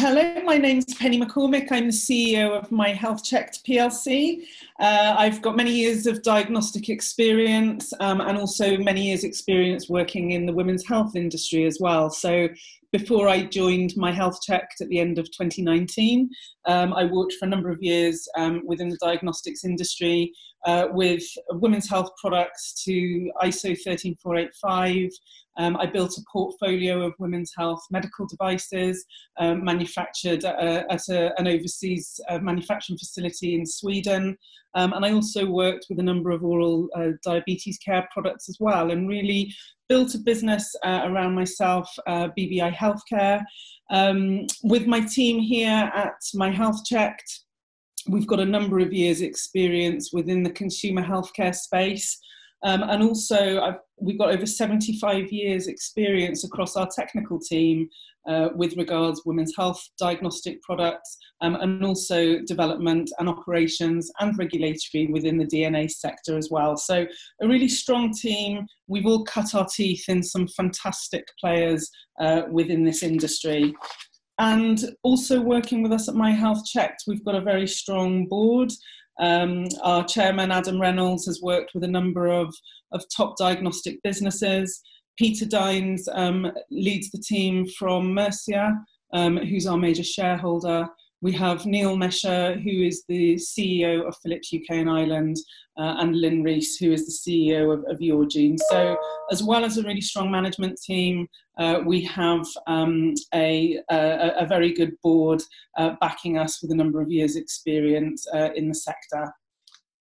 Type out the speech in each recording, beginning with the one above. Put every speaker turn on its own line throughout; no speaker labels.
Hello, my name's Penny McCormick. I'm the CEO of MyHealthChecked Plc. I've got many years of diagnostic experience and also many years experience working in the women's health industry as well. So before I joined MyHealthChecked at the end of 2019, I worked for a number of years within the diagnostics industry with women's health products to ISO 13485. I built a portfolio of women's health medical devices manufactured at an overseas manufacturing facility in Sweden. And I also worked with a number of oral diabetes care products as well, and really built a business around myself, BBI Healthcare. With my team here at MyHealthChecked, we've got a number of years experience within the consumer healthcare space. And also we've got over 75 years experience across our technical team with regards women's health diagnostic products and also development and operations and regulatory within the DNA sector as well. So a really strong team. We've all cut our teeth in some fantastic players within this industry. And also working with us at MyHealthChecked, we've got a very strong board. Our chairman, Adam Reynolds, has worked with a number of top diagnostic businesses. Peter Dines leads the team from Mercia, who's our major shareholder. We have Neil Mesher, who is the CEO of Philips UK and Ireland, and Lynn Rees, who is the CEO of Yourgene. So as well as a really strong management team, we have a very good board backing us with a number of years' experience in the sector.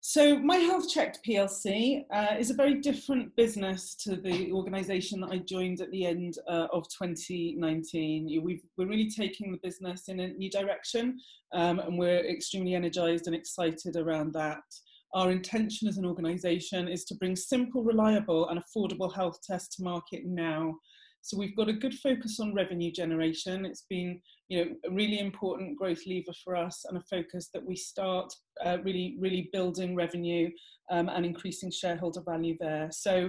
So MyHealthChecked Plc is a very different business to the organisation that I joined at the end of 2019. We're really taking the business in a new direction, and we're extremely energised and excited around that. Our intention as an organisation is to bring simple, reliable and affordable health tests to market now. So we've got a good focus on revenue generation. It's been, a really important growth lever for us, and a focus that we start really building revenue and increasing shareholder value there. So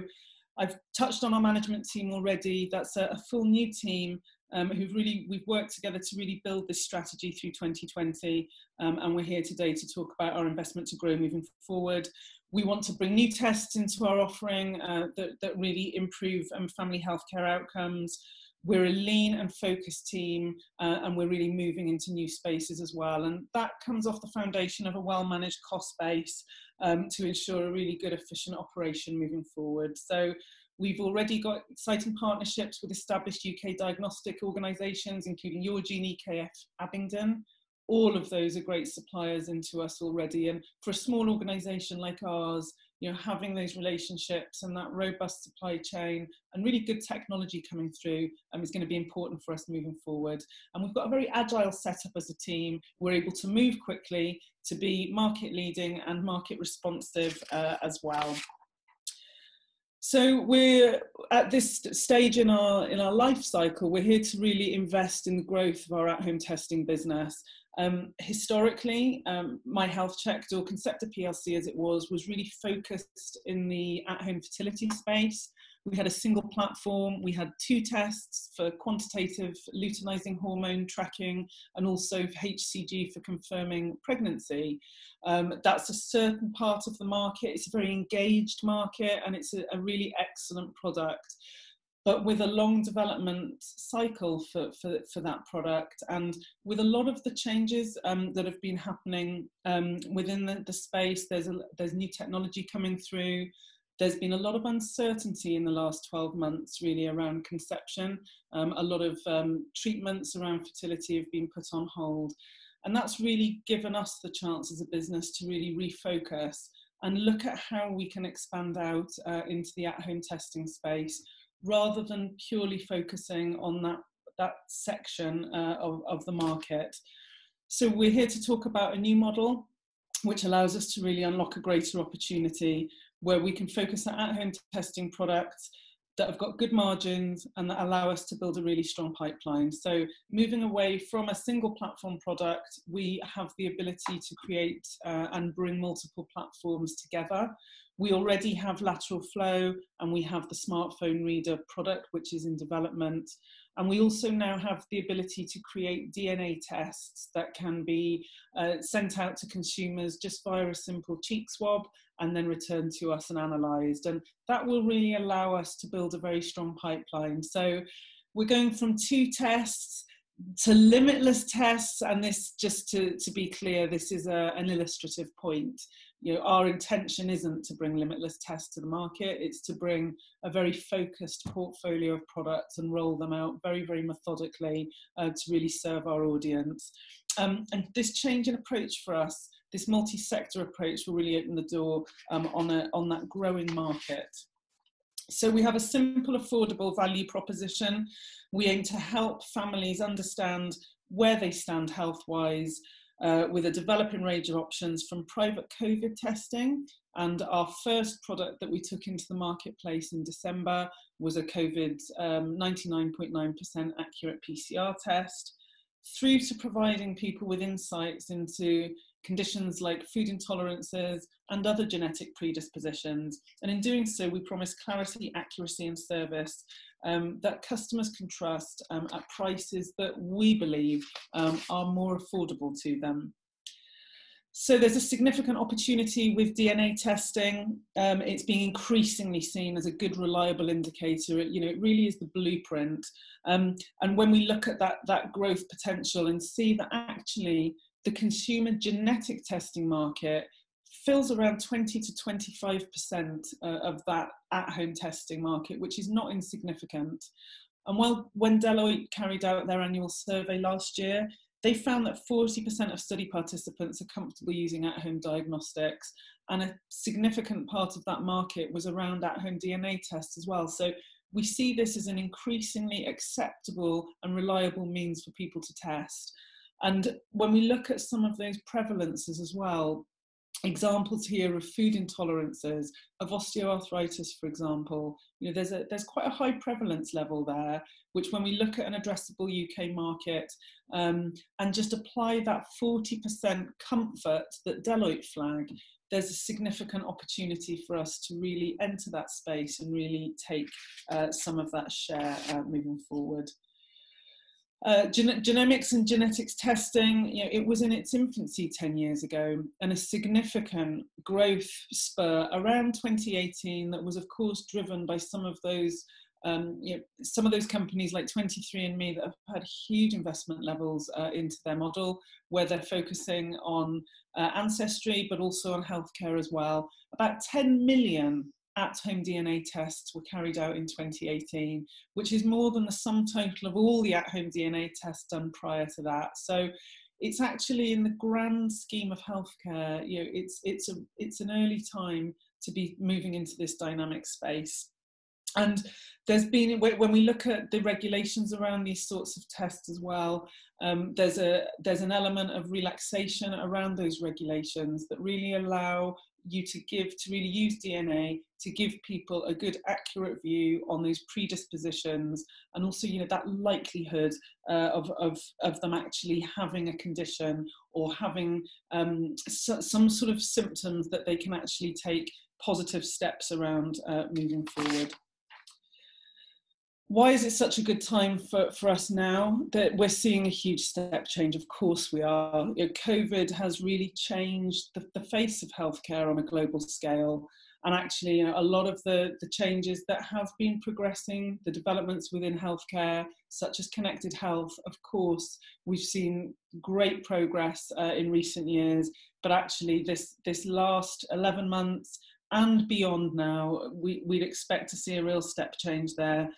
I've touched on our management team already. That's a full new team we've worked together to really build this strategy through 2020, and we're here today to talk about our investment to grow moving forward. We want to bring new tests into our offering that really improve family healthcare outcomes. We're a lean and focused team, and we're really moving into new spaces as well. And that comes off the foundation of a well-managed cost base to ensure a really good, efficient operation moving forward. So we've already got exciting partnerships with established UK diagnostic organisations, including Yourgene, EKF, Abingdon. All of those are great suppliers into us already. And for a small organisation like ours, having those relationships and that robust supply chain and really good technology coming through is going to be important for us moving forward. And we've got a very agile setup as a team. We're able to move quickly, to be market leading and market responsive as well. So we're at this stage in our life cycle. We're here to really invest in the growth of our at-home testing business. Historically, MyHealthChecked, or Concepta PLC as it was really focused in the at-home fertility space. We had a single platform. We had 2 tests for quantitative luteinizing hormone tracking and also for HCG for confirming pregnancy. That's a certain part of the market. It's a very engaged market, and it's a really excellent product, but with a long development cycle for that product, and with a lot of the changes that have been happening within the space. There's new technology coming through. There's been a lot of uncertainty in the last 12 months really around conception. A lot of treatments around fertility have been put on hold, and that's really given us the chance as a business to really refocus and look at how we can expand out into the at-home testing space, rather than purely focusing on that section of the market. So we're here to talk about a new model which allows us to really unlock a greater opportunity, where we can focus on at-home testing products that have got good margins and that allow us to build a really strong pipeline. So moving away from a single platform product, we have the ability to create and bring multiple platforms together. We already have lateral flow, and we have the smartphone reader product, which is in development. And we also now have the ability to create DNA tests that can be sent out to consumers just via a simple cheek swab and then returned to us and analysed. And that will really allow us to build a very strong pipeline. So we're going from 2 tests to limitless tests, and this, just to be clear, this is an illustrative point. You know, our intention isn't to bring limitless tests to the market, it's to bring a very focused portfolio of products and roll them out very, very methodically to really serve our audience. And this change in approach for us, this multi-sector approach, will really open the door on that growing market. So we have a simple, affordable value proposition. We aim to help families understand where they stand health-wise, with a developing range of options from private COVID testing. And our first product that we took into the marketplace in December was a COVID 99.9% accurate PCR test, through to providing people with insights into conditions like food intolerances and other genetic predispositions. And in doing so, we promise clarity, accuracy and service that customers can trust at prices that we believe are more affordable to them. So there's a significant opportunity with DNA testing. It's being increasingly seen as a good, reliable indicator. You know, it really is the blueprint. And when we look at that growth potential and see that actually the consumer genetic testing market fills around 20 to 25% of that at-home testing market, which is not insignificant. And when Deloitte carried out their annual survey last year, they found that 40% of study participants are comfortable using at-home diagnostics, and a significant part of that market was around at-home DNA tests as well. So we see this as an increasingly acceptable and reliable means for people to test. And when we look at some of those prevalences as well, examples here of food intolerances, of osteoarthritis, for example, you know, there's quite a high prevalence level there, which when we look at an addressable UK market and just apply that 40% comfort that Deloitte flag, there's a significant opportunity for us to really enter that space and really take some of that share moving forward. Genomics and genetics testing, you know, it was in its infancy 10 years ago, and a significant growth spur around 2018 that was of course driven by some of those some of those companies like 23andMe that have had huge investment levels into their model, where they're focusing on ancestry but also on healthcare as well. About 10 million at-home DNA tests were carried out in 2018, which is more than the sum total of all the at-home DNA tests done prior to that. So it's actually, in the grand scheme of healthcare, you know, it's an early time to be moving into this dynamic space. And there's been, when we look at the regulations around these sorts of tests as well, there's an element of relaxation around those regulations that really allow you to really use DNA to give people a good, accurate view on those predispositions, and also, you know, that likelihood of them actually having a condition or having some sort of symptoms that they can actually take positive steps around moving forward. Why is it such a good time for us now? That we're seeing a huge step change. Of course we are. You know, COVID has really changed the face of healthcare on a global scale. And actually, you know, a lot of the changes that have been progressing, the developments within healthcare, such as connected health, of course, we've seen great progress in recent years. But actually, this last 11 months and beyond now, we'd expect to see a real step change there.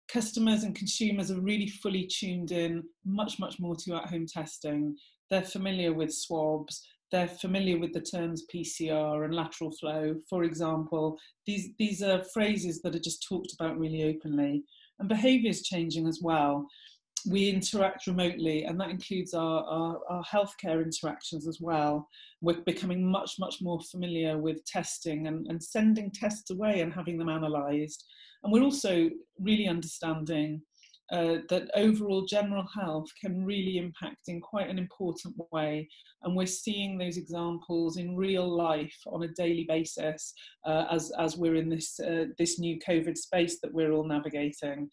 Customers and consumers are really fully tuned in much more to at-home testing. They're familiar with swabs. They're familiar with the terms PCR and lateral flow, for example. These are phrases that are just talked about really openly. And behaviour is changing as well. We interact remotely, and that includes our healthcare interactions as well. We're becoming much more familiar with testing and sending tests away and having them analysed. And we're also really understanding that overall general health can really impact in quite an important way. And we're seeing those examples in real life on a daily basis as we're in this new COVID space that we're all navigating.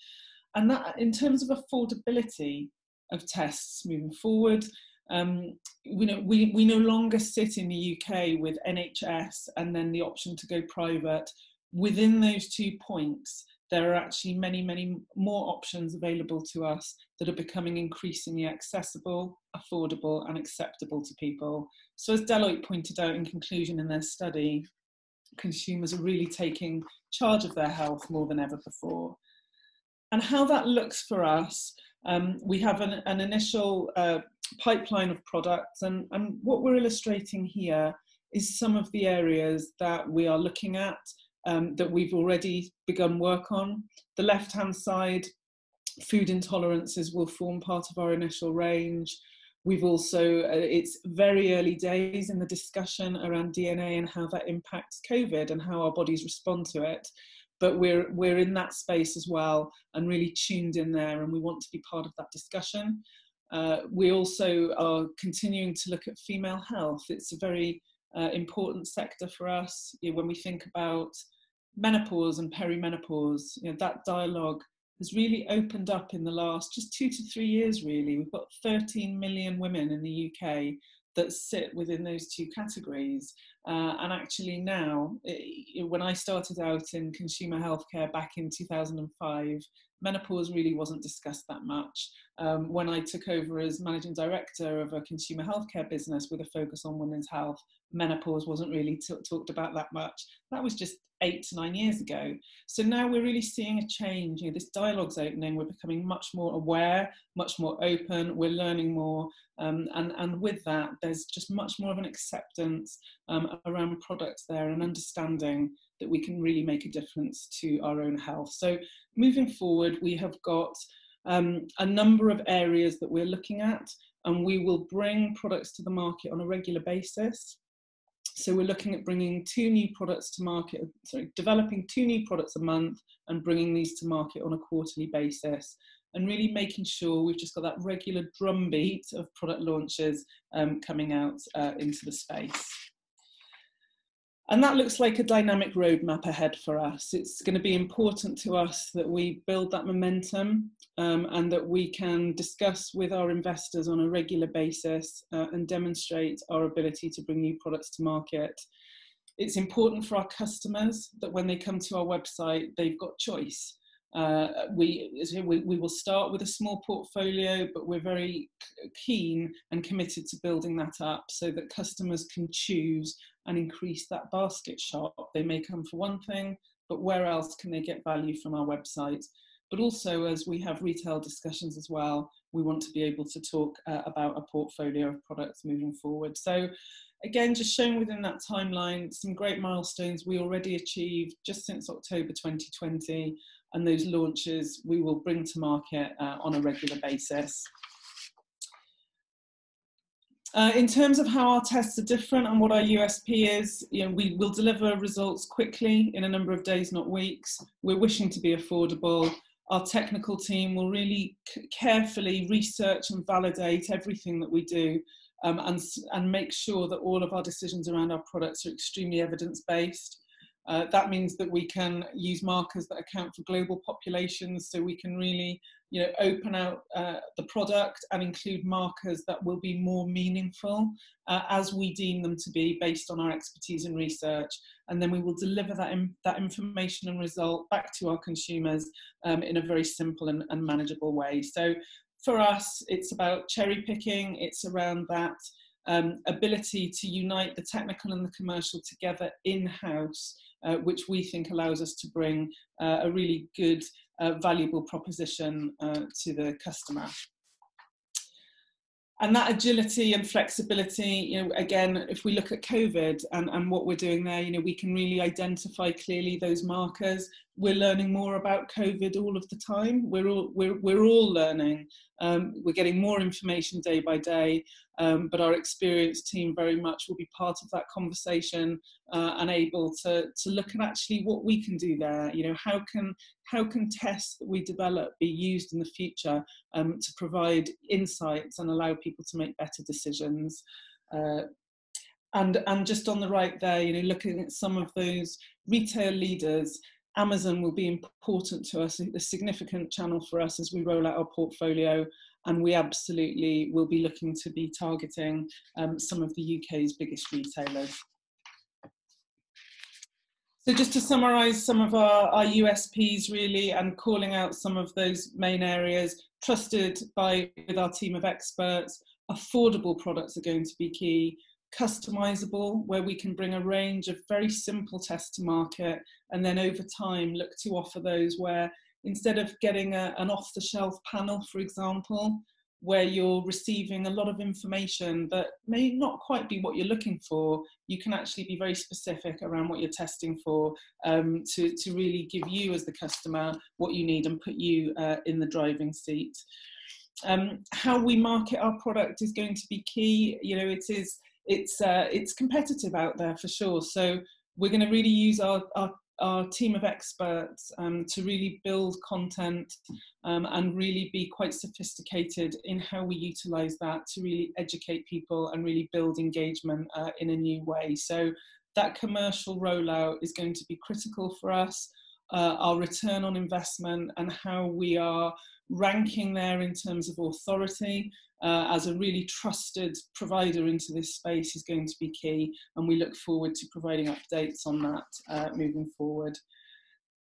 And that, in terms of affordability of tests moving forward, we no longer sit in the UK with NHS and then the option to go private. Within those 2 points, there are actually many, many more options available to us that are becoming increasingly accessible, affordable and acceptable to people. So as Deloitte pointed out in conclusion in their study, consumers are really taking charge of their health more than ever before. And how that looks for us, we have an initial pipeline of products, and what we're illustrating here is some of the areas that we are looking at, that we've already begun work on. The left-hand side, food intolerances will form part of our initial range. We've also, it's very early days in the discussion around DNA and how that impacts COVID and how our bodies respond to it. But we're in that space as well and really tuned in there, and we want to be part of that discussion. We also are continuing to look at female health. It's a very important sector for us. When we think about menopause and perimenopause, that dialogue has really opened up in the last just 2 to 3 years, really. We've got 13 million women in the UK that sit within those two categories. And actually now, when I started out in consumer healthcare back in 2005, menopause really wasn't discussed that much. When I took over as managing director of a consumer healthcare business with a focus on women's health, menopause wasn't really talked about that much. That was just 8 to 9 years ago. So now we're really seeing a change. This dialogue's opening. We're becoming much more aware, much more open. We're learning more. And with that, there's just much more of an acceptance around products there, and understanding that we can really make a difference to our own health. So moving forward, we have got a number of areas that we're looking at, and we will bring products to the market on a regular basis. So we're looking at bringing 2 new products to market, developing 2 new products a month and bringing these to market on a quarterly basis, and really making sure we've just got that regular drumbeat of product launches coming out into the space. And that looks like a dynamic roadmap ahead for us. It's going to be important to us that we build that momentum and that we can discuss with our investors on a regular basis and demonstrate our ability to bring new products to market. It's important for our customers that when they come to our website, they've got choice. We will start with a small portfolio, but we're very keen and committed to building that up so that customers can choose and increase that basket shop. They may come for one thing, but where else can they get value from our website? But also, as we have retail discussions as well, we want to be able to talk about a portfolio of products moving forward. So again, just showing within that timeline some great milestones we already achieved just since October 2020, and those launches we will bring to market on a regular basis. In terms of how our tests are different and what our USP is, we will deliver results quickly in a number of days, not weeks. We're wishing to be affordable. Our technical team will really carefully research and validate everything that we do, and make sure that all of our decisions around our products are extremely evidence-based. That means that we can use markers that account for global populations, so we can really open out the product and include markers that will be more meaningful as we deem them to be based on our expertise and research. And then we will deliver that information and result back to our consumers in a very simple and manageable way. So for us, it's about cherry picking. It's around that ability to unite the technical and the commercial together in-house, which we think allows us to bring a really good, valuable proposition to the customer. And that agility and flexibility, again, if we look at COVID and what we're doing there, we can really identify clearly those markers. We're learning more about COVID all of the time. We're all learning. We're getting more information day by day, but our experienced team very much will be part of that conversation and able to look at actually what we can do there. How can tests that we develop be used in the future to provide insights and allow people to make better decisions. And just on the right there, looking at some of those retail leaders, Amazon will be important to us, a significant channel for us as we roll out our portfolio, and we absolutely will be looking to be targeting some of the UK's biggest retailers. So just to summarise some of our USPs really, and calling out some of those main areas: trusted with our team of experts, affordable products are going to be key, customisable, where we can bring a range of very simple tests to market, and then over time look to offer those where instead of getting an off-the-shelf panel, for example, where you're receiving a lot of information that may not quite be what you're looking for, you can actually be very specific around what you're testing for, to really give you as the customer what you need and put you in the driving seat. How we market our product is going to be key. You know, it's competitive out there for sure. So we're going to really use our team of experts to really build content and really be quite sophisticated in how we utilise that to really educate people and really build engagement in a new way. So that commercial rollout is going to be critical for us. Our return on investment and how we are ranking there in terms of authority as a really trusted provider into this space is going to be key, and we look forward to providing updates on that moving forward.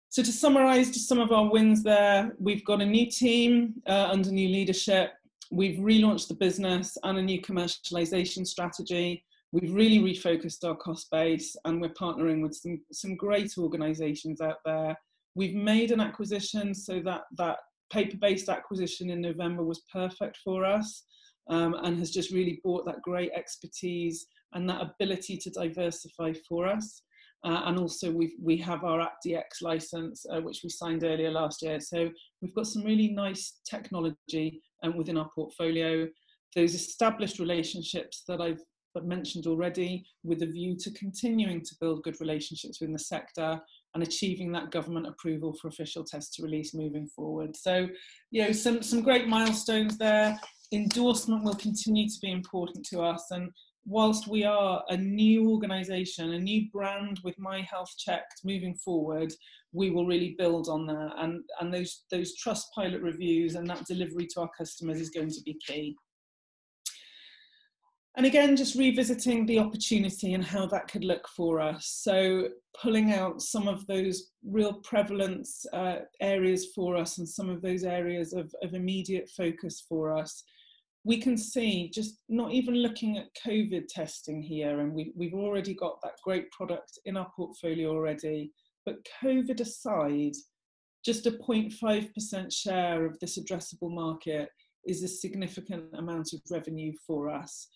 So to summarise just some of our wins there, we've got a new team under new leadership, we've relaunched the business and a new commercialisation strategy. We've really refocused our cost base, and we're partnering with some great organisations out there. We've made an acquisition, so that paper-based acquisition in November was perfect for us, and has just really brought that great expertise and that ability to diversify for us. And also we have our AppDX license, which we signed earlier last year. So we've got some really nice technology within our portfolio. Those established relationships that I've mentioned already, with a view to continuing to build good relationships within the sector and achieving that government approval for official test to release moving forward. So, you know, some great milestones there. Endorsement will continue to be important to us, and whilst we are a new organisation, a new brand with MyHealthChecked moving forward, we will really build on that, and those Trustpilot reviews and that delivery to our customers is going to be key. And again, just revisiting the opportunity and how that could look for us. So pulling out some of those real prevalence areas for us and some of those areas of immediate focus for us. We can see, just not even looking at COVID testing here, and we've already got that great product in our portfolio already, but COVID aside, just a 0.5% share of this addressable market is a significant amount of revenue for us.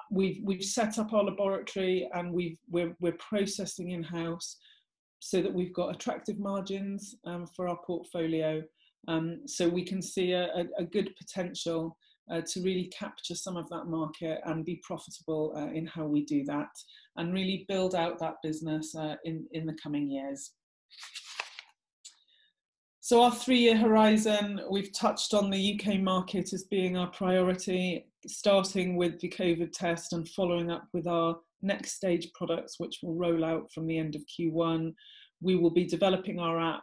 We've set up our laboratory, and we're processing in-house so that we've got attractive margins for our portfolio. So we can see a good potential to really capture some of that market and be profitable in how we do that, and really build out that business in the coming years. So our 3-year horizon, we've touched on the UK market as being our priority, starting with the COVID test and following up with our next stage products, which will roll out from the end of Q1. We will be developing our app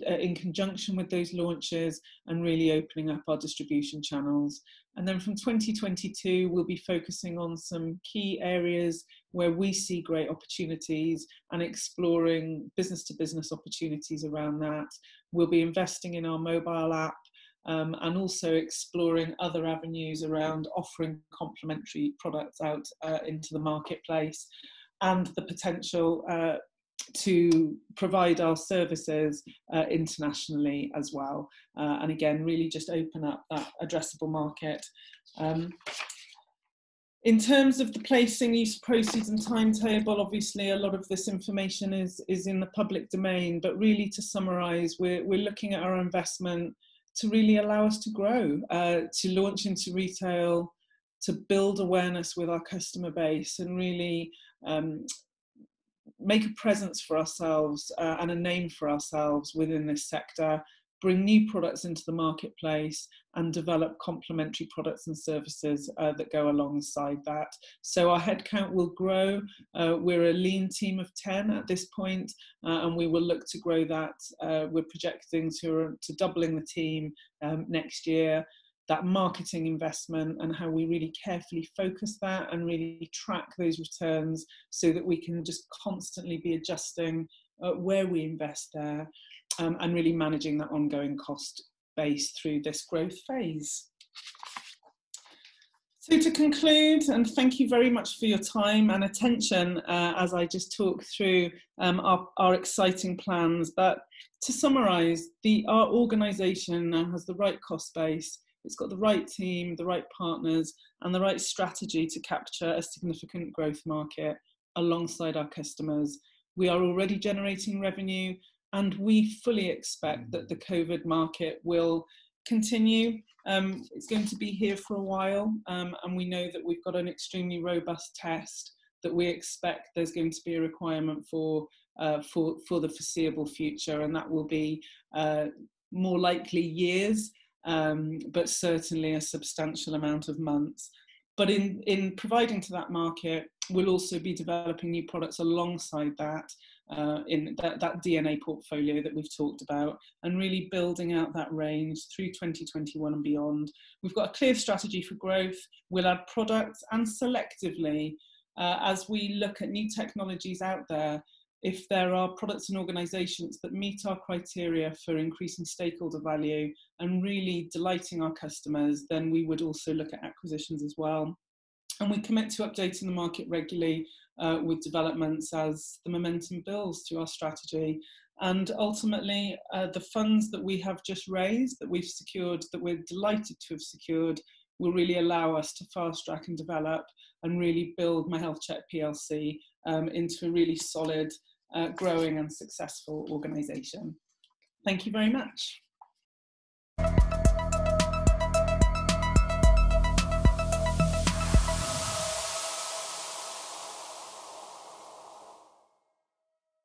in conjunction with those launches and really opening up our distribution channels. And then from 2022, we'll be focusing on some key areas where we see great opportunities and exploring business-to-business opportunities around that. We'll be investing in our mobile app and also exploring other avenues around offering complementary products out into the marketplace, and the potential to provide our services internationally as well. And again, really just open up that addressable market. In terms of the placing, use of proceeds and timetable, obviously a lot of this information is in the public domain, but really to summarise, we're looking at our investment to really allow us to grow, to launch into retail, to build awareness with our customer base, and really make a presence for ourselves and a name for ourselves within this sector, bring new products into the marketplace, and develop complementary products and services that go alongside that. So our headcount will grow. We're a lean team of 10 at this point, and we will look to grow that. We're projecting to doubling the team next year. That marketing investment and how we really carefully focus that and really track those returns so that we can just constantly be adjusting where we invest there, and really managing that ongoing cost base through this growth phase. So to conclude, and thank you very much for your time and attention as I just talked through our exciting plans. But to summarise, our organisation now has the right cost base. It's got the right team, the right partners, and the right strategy to capture a significant growth market alongside our customers. We are already generating revenue, and we fully expect that the COVID market will continue. It's going to be here for a while, and we know that we've got an extremely robust test that we expect there's going to be a requirement for the foreseeable future, and that will be more likely years, but certainly a substantial amount of months. But in providing to that market, we'll also be developing new products alongside that, in that DNA portfolio that we've talked about, and really building out that range through 2021 and beyond. We've got a clear strategy for growth. We'll add products, and selectively, as we look at new technologies out there, if there are products and organisations that meet our criteria for increasing stakeholder value and really delighting our customers, then we would also look at acquisitions as well. And we commit to updating the market regularly with developments as the momentum builds through our strategy. And ultimately, the funds that we have just raised, that we've secured, that we're delighted to have secured, will really allow us to fast track and develop and really build MyHealthChecked Plc into a really solid, growing and successful organisation. Thank you very much.